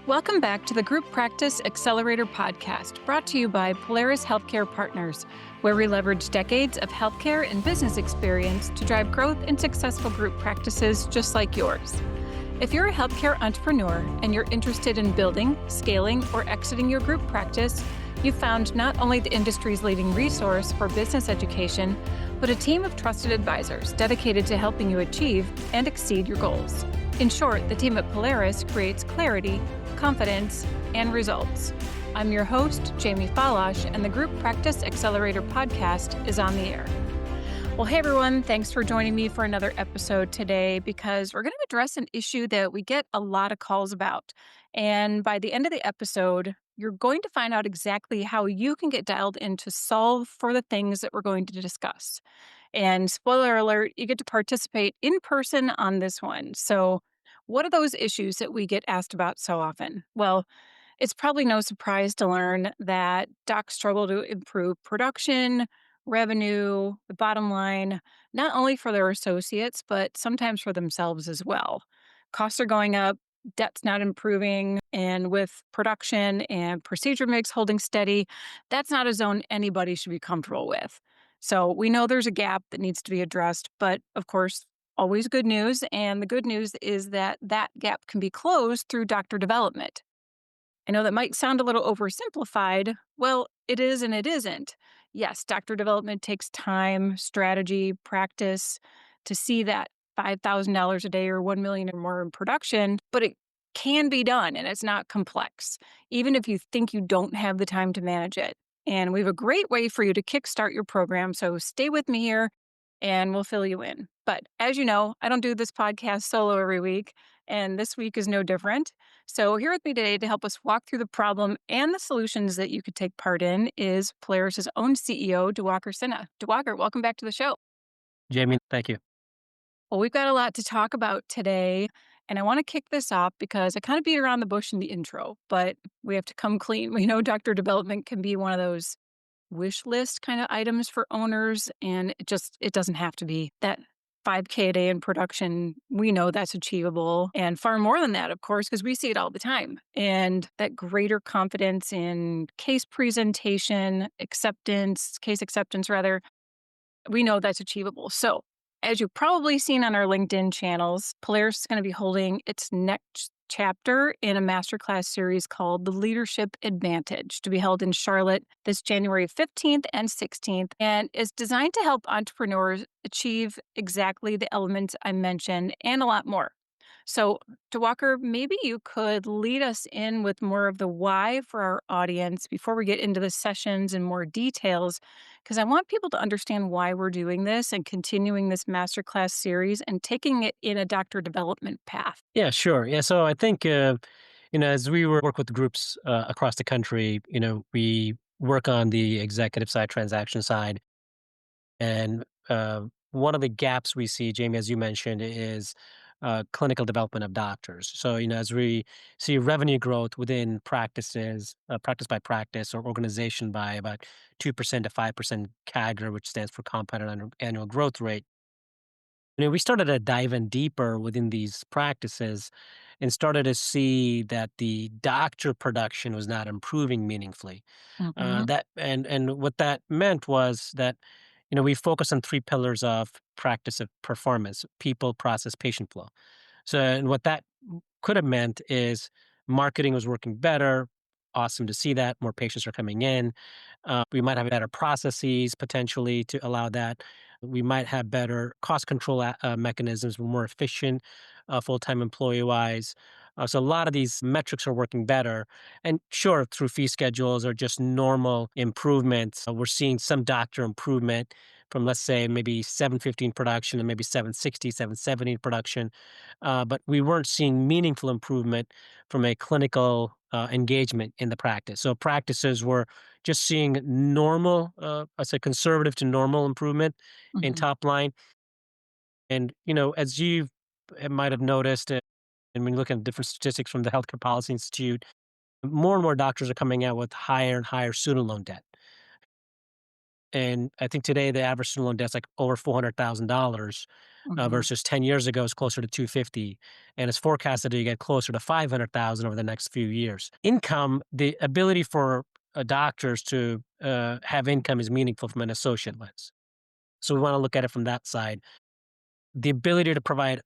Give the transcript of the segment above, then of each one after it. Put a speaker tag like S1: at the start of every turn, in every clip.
S1: Welcome back to the Group Practice Accelerator podcast, brought to you by Polaris Healthcare Partners, where we leverage decades of healthcare and business experience to drive growth in successful group practices just like yours. If you're a healthcare entrepreneur and you're interested in building, scaling, or exiting your group practice, you've found not only the industry's leading resource for business education, but a team of trusted advisors dedicated to helping you achieve and exceed your goals. In short, the team at Polaris creates clarity, confidence, and results. I'm your host, Jamie Falasz, and the Group Practice Accelerator podcast is on the air. Well, hey everyone, thanks for joining me for another episode today because we're going to address an issue that we get a lot of calls about. And by the end of the episode, you're going to find out exactly how you can get dialed in to solve for the things that we're going to discuss. And spoiler alert, you get to participate in person on this one. So what are those issues that we get asked about so often? Well, it's probably no surprise to learn that docs struggle to improve production, revenue, the bottom line, not only for their associates, but sometimes for themselves as well. Costs are going up, debt's not improving, and with production and procedure mix holding steady, that's not a zone anybody should be comfortable with. So we know there's a gap that needs to be addressed, but of course, always good news. And the good news is that that gap can be closed through doctor development. I know that might sound a little oversimplified. Well, it is and it isn't. Yes, doctor development takes time, strategy, practice to see that $5,000 a day or $1 million or more in production, but it can be done and it's not complex, even if you think you don't have the time to manage it. And we have a great way for you to kickstart your program. So stay with me here and we'll fill you in. But as you know, I don't do this podcast solo every week, and this week is no different. So here with me today to help us walk through the problem and the solutions that you could take part in is Polaris' own CEO, Diwakar Sinha. Diwakar, welcome back to the show.
S2: Jamie, thank you.
S1: Well, we've got a lot to talk about today, and I want to kick this off because I kind of beat around the bush in the intro, but we have to come clean. We know doctor development can be one of those wish list kind of items for owners, and it doesn't have to be that 5K a day in production. We know that's achievable and far more than that, of course, because we see it all the time. And that greater confidence in case presentation, case acceptance rather, we know that's achievable. So as you've probably seen on our LinkedIn channels, Polaris is going to be holding its next chapter in a masterclass series called The Leadership Advantage to be held in Charlotte this January 15th and 16th, and is designed to help entrepreneurs achieve exactly the elements I mentioned and a lot more. So, Diwakar, maybe you could lead us in with more of the why for our audience before we get into the sessions and more details, because I want people to understand why we're doing this and continuing this masterclass series and taking it in a doctor development path.
S2: Yeah, sure. Yeah, so I think as we work with groups across the country, we work on the executive side, transaction side, and one of the gaps we see, Jamie, as you mentioned, is clinical development of doctors. So, as we see revenue growth within practices, practice by practice or organization by about 2% to 5% CAGR, which stands for compounded annual growth rate. We started to dive in deeper within these practices and started to see that the doctor production was not improving meaningfully.
S1: Mhm.
S2: And what that meant was that we focus on three pillars of practice of performance: people, process, patient flow. So, and what that could have meant is marketing was working better. Awesome to see that more patients are coming in. We might have better processes potentially to allow that. We might have better cost control mechanisms. We're more efficient, full-time employee-wise. So a lot of these metrics are working better. And sure, through fee schedules or just normal improvements, we're seeing some doctor improvement from, let's say, maybe 715 production and maybe 760, 770 production. But we weren't seeing meaningful improvement from a clinical engagement in the practice. So practices were just seeing normal, I say conservative to normal improvement in
S1: Mhm.
S2: top line. And, as you might have noticed, and when you look at different statistics from the Healthcare Policy Institute, more and more doctors are coming out with higher and higher student loan debt. And I think today the average student loan debt is like over $400,000.
S1: Mhm.
S2: versus 10 years ago is closer to 250, and it's forecasted to get closer to 500,000 over the next few years. Income, the ability for doctors to have income is meaningful from an associate lens. So we want to look at it from that side. The ability to provide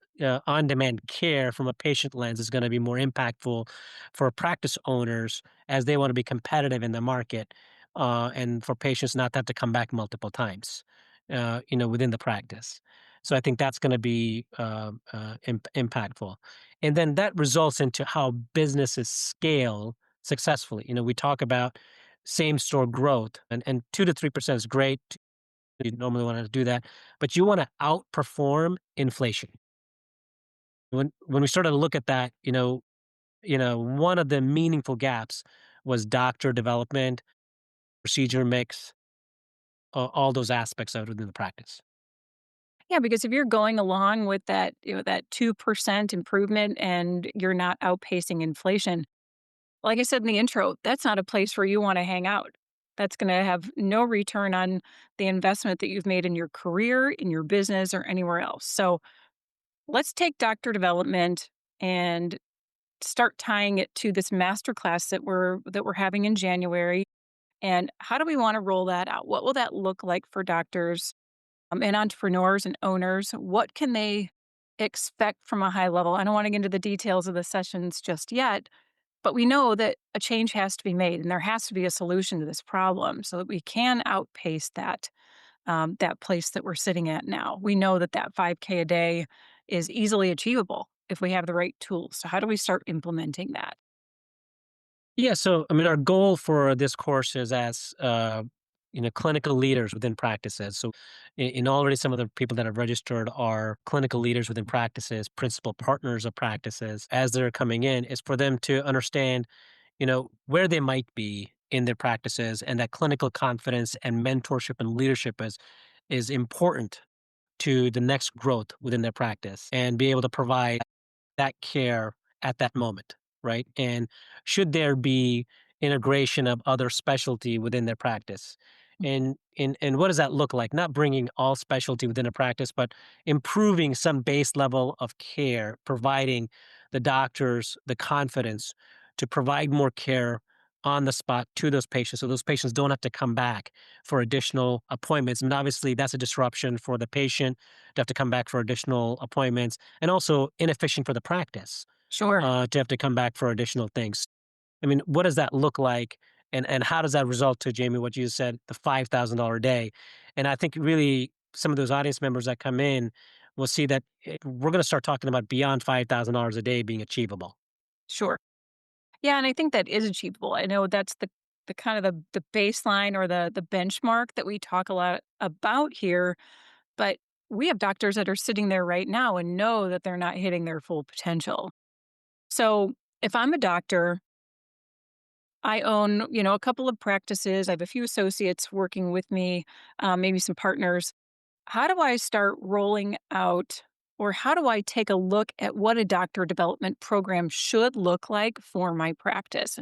S2: on-demand care from a patient lens is going to be more impactful for practice owners as they want to be competitive in the market, and for patients not to have to come back multiple times, within the practice. So I think that's going to be impactful, and then that results into how businesses scale successfully. We talk about same store growth, and 2 to 3% is great. You normally want to do that, but you want to outperform inflation. When we started to look at that, one of the meaningful gaps was doctor development, procedure mix, all those aspects of it within the practice.
S1: Yeah, because if you're going along with that, that 2% improvement and you're not outpacing inflation, like I said in the intro, that's not a place where you wanna hang out. That's gonna have no return on the investment that you've made in your career, in your business, or anywhere else. So, let's take doctor development and start tying it to this masterclass that we're having in January, and how do we wanna roll that out? What will that look like for doctors, and entrepreneurs and owners? What can they expect from a high level? I don't wanna get into the details of the sessions just yet, but we know that a change has to be made, and there has to be a solution to this problem so that we can outpace that place that we're sitting at now. We know that that 5K a day is easily achievable if we have the right tools. So how do we start implementing that?
S2: Yeah, so I mean, our goal for this course is as clinical leaders within practices. So, already some of the people that have registered are clinical leaders within practices, principal partners of practices. As they're coming in, is for them to understand, where they might be in their practices, and that clinical confidence and mentorship and leadership is important to the next growth within their practice, and be able to provide that care at that moment, right? And should there be integration of other specialty within their practice? And what does that look like? Not bringing all specialty within a practice, but improving some base level of care, providing the doctors the confidence to provide more care on the spot to those patients, so those patients don't have to come back for additional appointments. And obviously, that's a disruption for the patient to have to come back for additional appointments, and also inefficient for the practice
S1: Sure.
S2: to have to come back for additional things. I mean, what does that look like? And how does that result to, Jamie, what you said, the $5,000 a day? And I think really some of those audience members that come in will see that we're going to start talking about beyond $5,000 a day being achievable.
S1: Sure. Yeah, and I think that is achievable. I know that's the kind of the baseline or the benchmark that we talk a lot about here, but we have doctors that are sitting there right now and know that they're not hitting their full potential. So, if I'm a doctor, I own, a couple of practices. I have a few associates working with me, maybe some partners. How do I start rolling out, or how do I take a look at what a doctor development program should look like for my practice?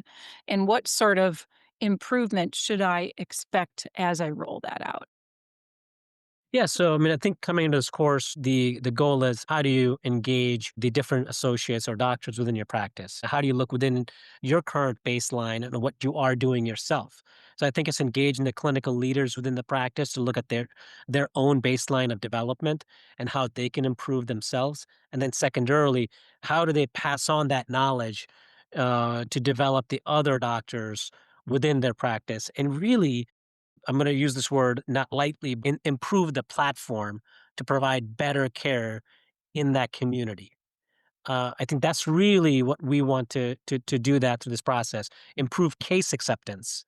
S1: And what sort of improvement should I expect as I roll that out?
S2: Yeah, so I mean, I think coming into this course, the goal is how do you engage the different associates or doctors within your practice? How do you look within your current baseline and what you are doing yourself? So I think it's engaging the clinical leaders within the practice to look at their own baseline of development and how they can improve themselves. And then secondarily, how do they pass on that knowledge to develop the other doctors within their practice? And really, I'm going to use this word not lightly, improve the platform to provide better care in that community. I think that's really what we want to do that through this process. Improve case acceptance,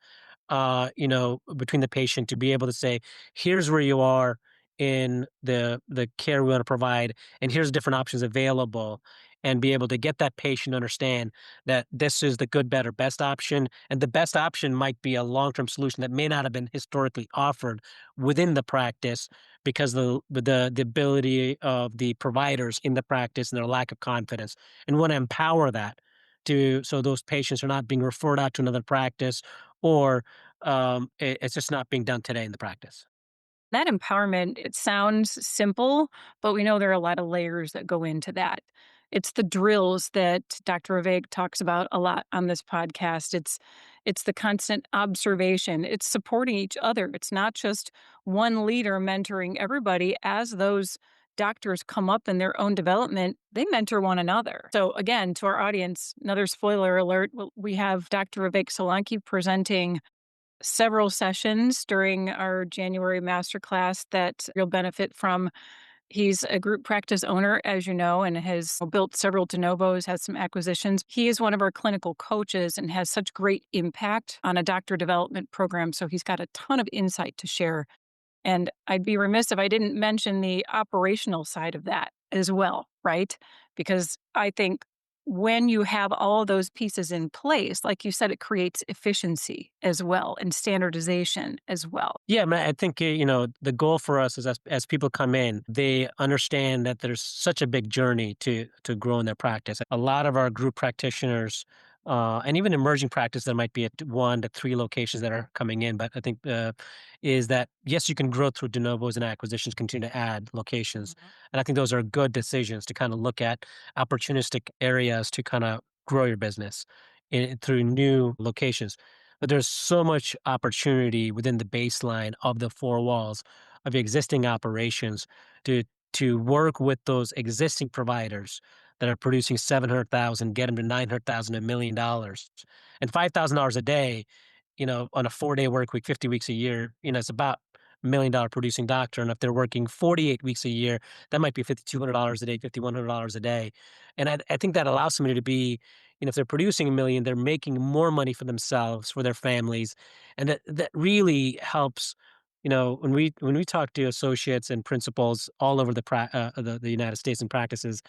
S2: between the patient, to be able to say, here's where you are in the care we want to provide, and here's different options available, and be able to get that patient to understand that this is the good, better, best option, and the best option might be a long-term solution that may not have been historically offered within the practice because the ability of the providers in the practice and their lack of confidence, and want to empower that to so those patients are not being referred out to another practice, or it's just not being done today in the practice.
S1: That empowerment, it sounds simple, but we know there are a lot of layers that go into that. It's the drills that Dr. Aveg talks about a lot on this podcast. It's the constant observation. It's supporting each other. It's not just one leader mentoring everybody. As those doctors come up in their own development, they mentor one another. So again, to our audience, another spoiler alert, we have Dr. Aveg Solanki presenting several sessions during our January masterclass that you'll benefit from. He's a group practice owner, as you know, and has built several de novos, has some acquisitions. He is one of our clinical coaches and has such great impact on a doctor development program. So he's got a ton of insight to share. And I'd be remiss if I didn't mention the operational side of that as well, right? Because I think when you have all of those pieces in place, like you said, it creates efficiency as well and standardization as well.
S2: Yeah, man, I think the goal for us is as people come in, they understand that there's such a big journey to grow in their practice. A lot of our group practitioners, and even emerging practice that might be at 1 to 3 locations that are coming in, but I think is that yes, you can grow through de novos and acquisitions, continue to add locations, and I think those are good decisions to kind of look at opportunistic areas to kind of grow your business through new locations. But there's so much opportunity within the baseline of the 4 walls of existing operations to to work with those existing providers that are producing 700,000, get them to 900,000, $1,000,000, and $5,000 a day, on a 4-day work week, 50 weeks a year, it's about $1,000,000 producing doctor. And if they're working 48 weeks a year, that might be $5,200 a day, $5,100 a day. And I think that allows somebody to be, if they're producing 1,000,000, they're making more money for themselves, for their families. And that really helps. When we talk to associates and principals all over the United States and practices,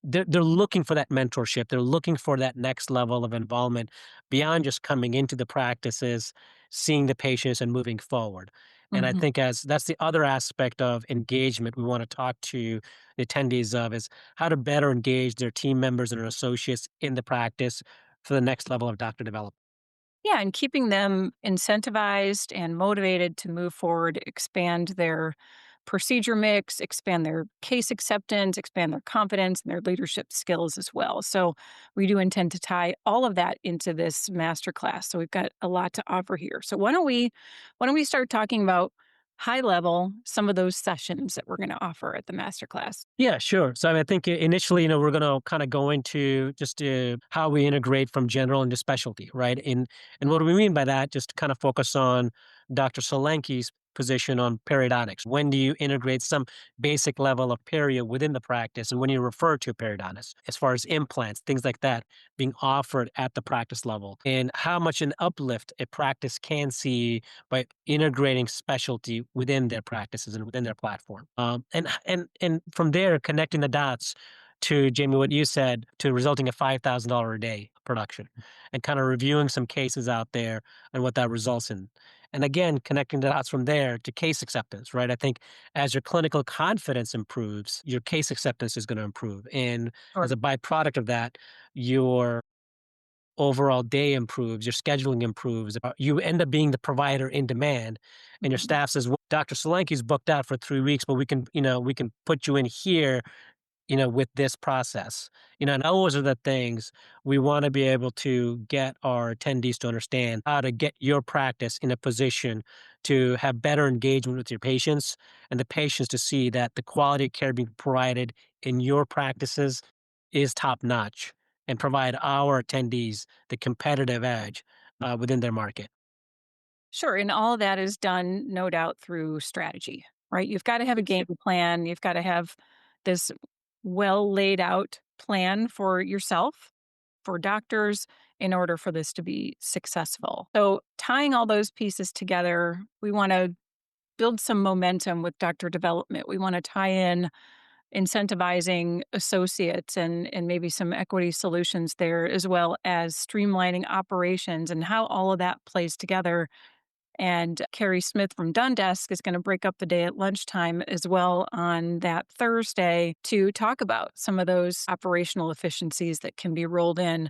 S2: they're looking for that mentorship. They're looking for that next level of involvement beyond just coming into the practices, seeing the patients, and moving forward. And I
S1: Mhm.
S2: think as that's the other aspect of engagement we want to talk to the attendees of is how to better engage their team members and their associates in the practice for the next level of doctor development.
S1: Yeah, and keeping them incentivized and motivated to move forward, expand their procedure mix, expand their case acceptance, expand their confidence and their leadership skills as well. So we do intend to tie all of that into this masterclass. So we've got a lot to offer here. So why don't we start talking about high level some of those sessions that we're going to offer at the masterclass?
S2: Yeah, sure. So I mean, I think initially, we're going to kind of go into just how we integrate from general into specialty, right? And what do we mean by that? Just to kind of focus on Dr. Solanki's position on periodontics. When do you integrate some basic level of perio within the practice, and when you refer to a periodontist, as far as implants, things like that being offered at the practice level, and how much an uplift a practice can see by integrating specialty within their practices and within their platform. And from there, connecting the dots to Jamie, what you said, to resulting in $5,000 a day production, and kind of reviewing some cases out there and what that results in. And again, connecting the dots from there to case acceptance, right? I think as your clinical confidence improves, your case acceptance is going to improve. And
S1: Sure.
S2: as a byproduct of that, your overall day improves, your scheduling improves, you end up being the provider in demand, and your
S1: Mhm.
S2: staff says, well, Dr. Solanki's booked out for 3 weeks, but we can put you in here, with this process. And those are the things we want to be able to get our attendees to understand how to get your practice in a position to have better engagement with your patients, and the patients to see that the quality of care being provided in your practices is top notch, and provide our attendees the competitive edge within their market.
S1: Sure. And all of that is done, no doubt, through strategy, right? You've got to have a game plan. You've got to have this well laid out plan for yourself, for doctors, in order for this to be successful. So, tying all those pieces together, we want to build some momentum with doctor development. We want to tie in incentivizing associates and maybe some equity solutions there, as well as streamlining operations and how all of that plays together. And Carrie Smith from Dundesk is going to break up the day at lunchtime as well on that Thursday to talk about some of those operational efficiencies that can be rolled in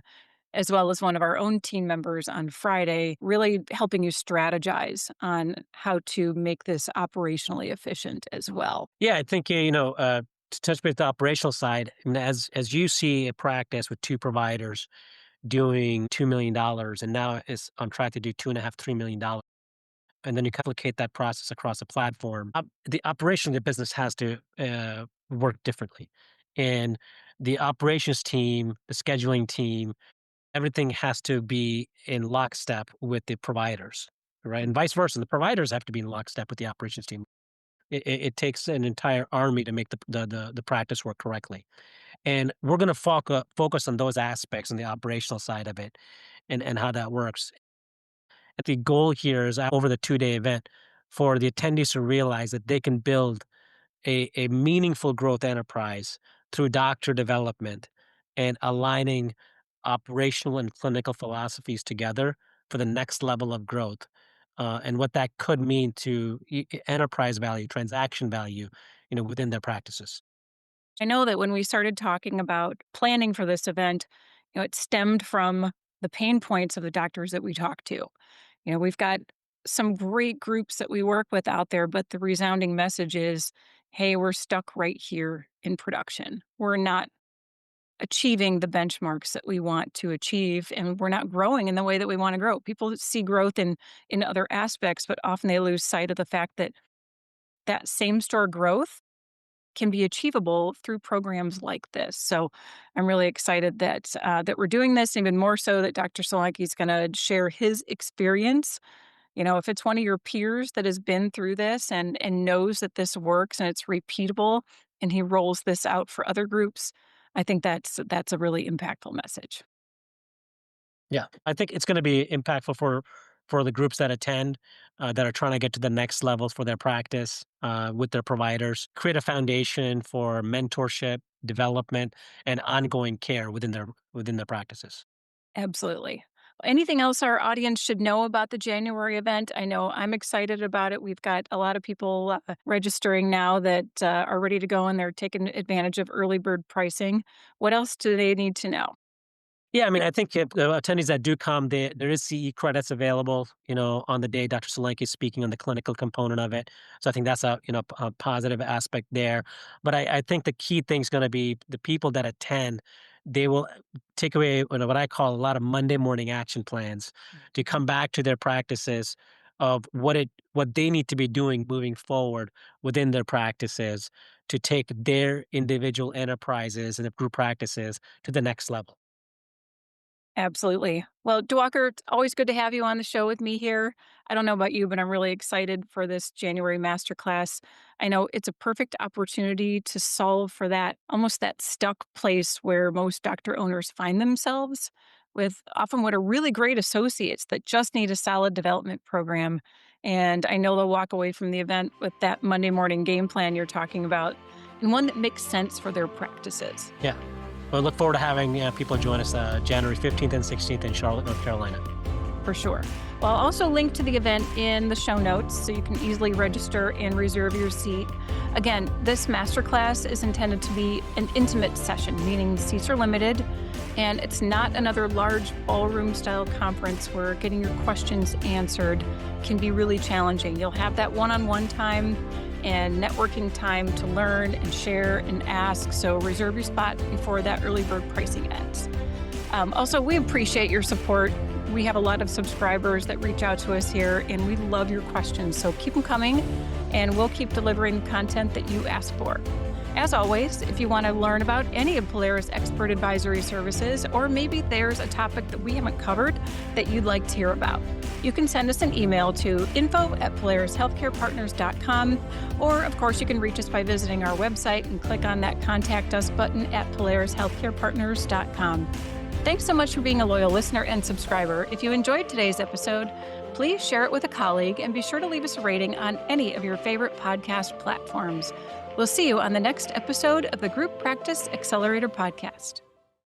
S1: as well as one of our own team members on Friday, really helping you strategize on how to make this operationally efficient as well.
S2: Yeah, I think, to touch base the operational side, I mean, as you see a practice with two providers doing $2 million, and now is on track to do 2.5, $3 million, and then you complicate that process across a platform, the operation of the business has to work differently. And the operations team, the scheduling team, everything has to be in lockstep with the providers, right? And vice versa. The providers have to be in lockstep with the operations team. It takes an entire army to make the practice work correctly. And we're going to focus on those aspects on the operational side of it and how that works. The goal here is over the 2-day event for the attendees to realize that they can build a meaningful growth enterprise through doctor development and aligning operational and clinical philosophies together for the next level of growth, and what that could mean to enterprise value, transaction value, within their practices.
S1: I know that when we started talking about planning for this event, it stemmed from the pain points of the doctors that we talk to. We've got some great groups that we work with out there, but the resounding message is, hey, we're stuck right here in production. We're not achieving the benchmarks that we want to achieve, and we're not growing in the way that we want to grow. People see growth in other aspects, but often they lose sight of the fact that that same store growth can be achievable through programs like this. So I'm really excited that we're doing this, even more so that Dr. Solanki is going to share his experience. If it's one of your peers that has been through this and knows that this works and it's repeatable, and he rolls this out for other groups, I think that's a really impactful message.
S2: Yeah, I think it's going to be impactful for the groups that attend, that are trying to get to the next levels for their practice with their providers. Create a foundation for mentorship, development, and ongoing care within their practices.
S1: Absolutely. Anything else our audience should know about the January event? I know I'm excited about it. We've got a lot of people registering now that are ready to go, and they're taking advantage of early bird pricing. What else do they need to know?
S2: Yeah, I mean, I think if the attendees that do come, there is CE credits available, on the day Dr. Solanki is speaking on the clinical component of it. So I think that's a positive aspect there. But I think the key thing is going to be the people that attend, they will take away what I call a lot of Monday morning action plans to come back to their practices of what they need to be doing moving forward within their practices to take their individual enterprises and the group practices to the next level.
S1: Absolutely. Well, Diwakar, it's always good to have you on the show with me here. I don't know about you, but I'm really excited for this January masterclass. I know it's a perfect opportunity to solve for that almost that stuck place where most doctor owners find themselves with often what are really great associates that just need a solid development program. And I know they'll walk away from the event with that Monday morning game plan you're talking about and one that makes sense for their practices.
S2: Yeah. Well, I look forward to having people join us January 15th and 16th in Charlotte, North Carolina.
S1: For sure. Well, I'll also link to the event in the show notes so you can easily register and reserve your seat. Again, this masterclass is intended to be an intimate session, meaning seats are limited, and it's not another large ballroom-style conference where getting your questions answered can be really challenging. You'll have that one-on-one time and networking time to learn and share and ask, so reserve your spot before that early bird pricing ends. Also, we appreciate your support. We have a lot of subscribers that reach out to us here, and we love your questions. So keep them coming, and we'll keep delivering content that you ask for. As always, if you want to learn about any of Polaris expert advisory services, or maybe there's a topic that we haven't covered that you'd like to hear about, you can send us an email to info@polarishealthcarepartners.com, or of course you can reach us by visiting our website and click on that contact us button at polarishealthcarepartners.com. Thanks so much for being a loyal listener and subscriber. If you enjoyed today's episode, please share it with a colleague and be sure to leave us a rating on any of your favorite podcast platforms. We'll see you on the next episode of the Group Practice Accelerator Podcast.